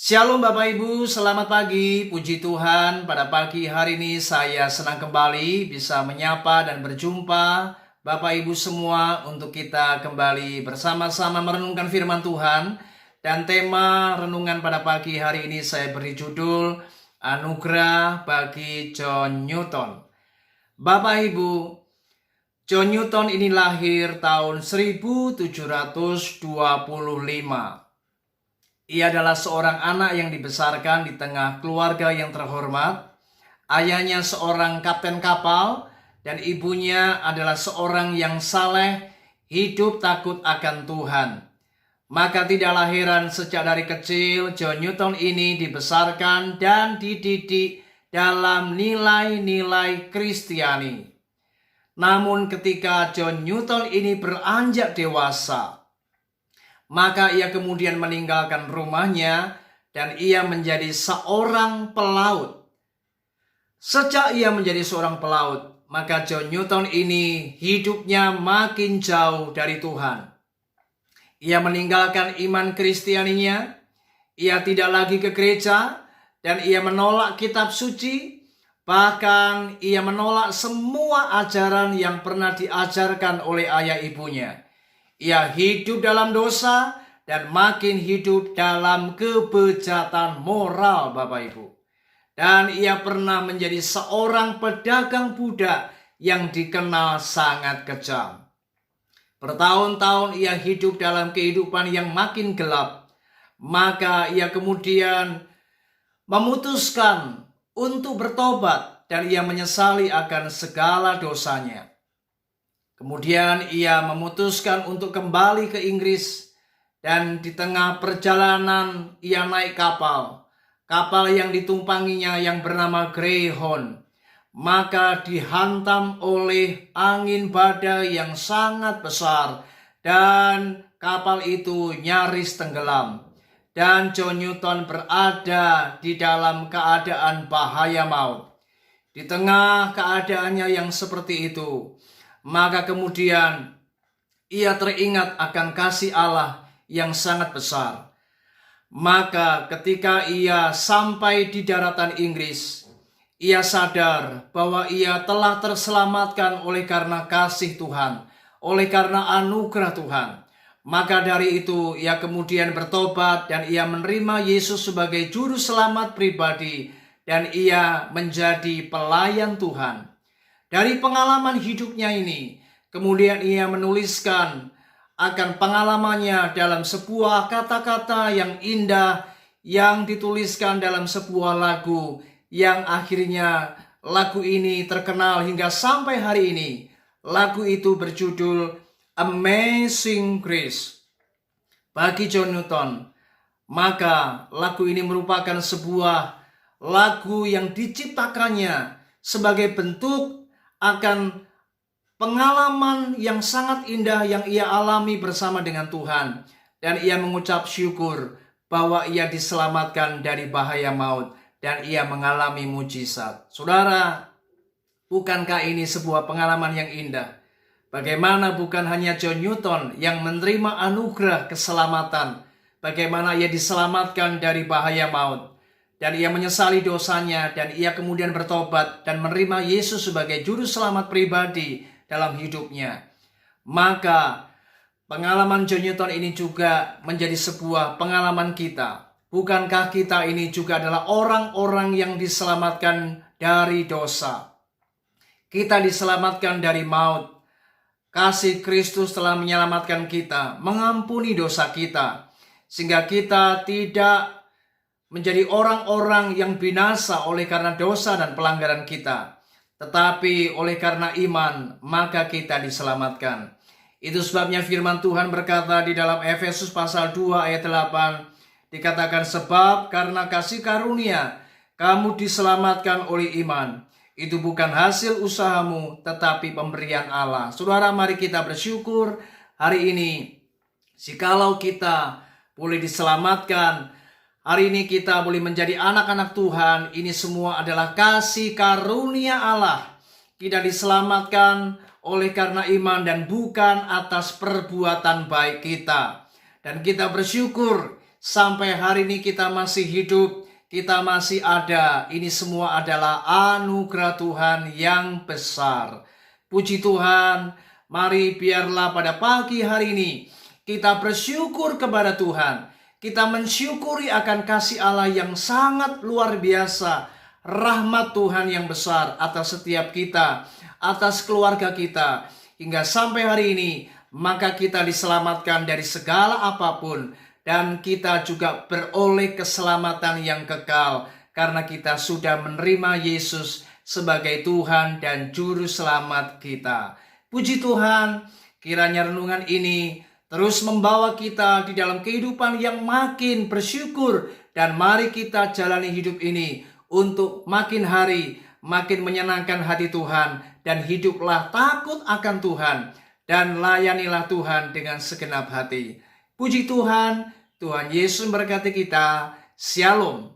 Shalom Bapak Ibu, selamat pagi, puji Tuhan. Pada pagi hari ini saya senang kembali bisa menyapa dan berjumpa Bapak Ibu semua untuk kita kembali bersama-sama merenungkan firman Tuhan. Dan tema renungan pada pagi hari ini saya beri judul Anugerah bagi John Newton. Bapak Ibu, John Newton ini lahir tahun 1725. Ia adalah seorang anak yang dibesarkan di tengah keluarga yang terhormat. Ayahnya seorang kapten kapal dan ibunya adalah seorang yang saleh, hidup takut akan Tuhan. Maka tidaklah heran sejak dari kecil John Newton ini dibesarkan dan dididik dalam nilai-nilai Kristiani. Namun ketika John Newton ini beranjak dewasa, maka ia kemudian meninggalkan rumahnya dan ia menjadi seorang pelaut. Sejak ia menjadi seorang pelaut, maka John Newton ini hidupnya makin jauh dari Tuhan. Ia meninggalkan iman Kristianinya, ia tidak lagi ke gereja, dan ia menolak kitab suci. Bahkan ia menolak semua ajaran yang pernah diajarkan oleh ayah ibunya. Ia hidup dalam dosa dan makin hidup dalam kebejatan moral, Bapak Ibu. Dan ia pernah menjadi seorang pedagang budak yang dikenal sangat kejam. Bertahun-tahun ia hidup dalam kehidupan yang makin gelap. Maka ia kemudian memutuskan untuk bertobat dan ia menyesali akan segala dosanya. Kemudian ia memutuskan untuk kembali ke Inggris dan di tengah perjalanan ia naik kapal. Kapal yang ditumpanginya yang bernama Greyhound. Maka dihantam oleh angin badai yang sangat besar dan kapal itu nyaris tenggelam. Dan John Newton berada di dalam keadaan bahaya maut. Di tengah keadaannya yang seperti itu, maka kemudian ia teringat akan kasih Allah yang sangat besar. Maka ketika ia sampai di daratan Inggris, ia sadar bahwa ia telah terselamatkan oleh karena kasih Tuhan, oleh karena anugerah Tuhan. Maka dari itu ia kemudian bertobat dan ia menerima Yesus sebagai juru selamat pribadi dan ia menjadi pelayan Tuhan. Dari pengalaman hidupnya ini, kemudian ia menuliskan akan pengalamannya dalam sebuah kata-kata yang indah yang dituliskan dalam sebuah lagu yang akhirnya lagu ini terkenal hingga sampai hari ini. Lagu itu berjudul Amazing Grace. Bagi John Newton, maka lagu ini merupakan sebuah lagu yang diciptakannya sebagai bentuk akan pengalaman yang sangat indah yang ia alami bersama dengan Tuhan. Dan ia mengucap syukur bahwa ia diselamatkan dari bahaya maut dan ia mengalami mujizat. Saudara, bukankah ini sebuah pengalaman yang indah? Bagaimana bukan hanya John Newton yang menerima anugerah keselamatan, bagaimana ia diselamatkan dari bahaya maut. Dan ia menyesali dosanya dan ia kemudian bertobat dan menerima Yesus sebagai juru selamat pribadi dalam hidupnya. Maka pengalaman John Newton ini juga menjadi sebuah pengalaman kita. Bukankah kita ini juga adalah orang-orang yang diselamatkan dari dosa? Kita diselamatkan dari maut. Kasih Kristus telah menyelamatkan kita, mengampuni dosa kita, sehingga kita tidak menjadi orang-orang yang binasa oleh karena dosa dan pelanggaran kita. Tetapi oleh karena iman, maka kita diselamatkan. Itu sebabnya firman Tuhan berkata di dalam Efesus pasal 2 ayat 8. Dikatakan sebab karena kasih karunia, kamu diselamatkan oleh iman. Itu bukan hasil usahamu, tetapi pemberian Allah. Saudara, mari kita bersyukur hari ini. Jikalau kita boleh diselamatkan, hari ini kita boleh menjadi anak-anak Tuhan. Ini semua adalah kasih karunia Allah. Kita diselamatkan oleh karena iman dan bukan atas perbuatan baik kita. Dan kita bersyukur sampai hari ini kita masih hidup, kita masih ada. Ini semua adalah anugerah Tuhan yang besar. Puji Tuhan, mari biarlah pada pagi hari ini kita bersyukur kepada Tuhan. Kita mensyukuri akan kasih Allah yang sangat luar biasa, rahmat Tuhan yang besar atas setiap kita, atas keluarga kita, hingga sampai hari ini. Maka kita diselamatkan dari segala apapun, dan kita juga beroleh keselamatan yang kekal, karena kita sudah menerima Yesus sebagai Tuhan dan Juru Selamat kita. Puji Tuhan, kiranya renungan ini terus membawa kita di dalam kehidupan yang makin bersyukur, dan mari kita jalani hidup ini untuk makin hari makin menyenangkan hati Tuhan, dan hiduplah takut akan Tuhan, dan layanilah Tuhan dengan segenap hati. Puji Tuhan, Tuhan Yesus memberkati kita. Shalom.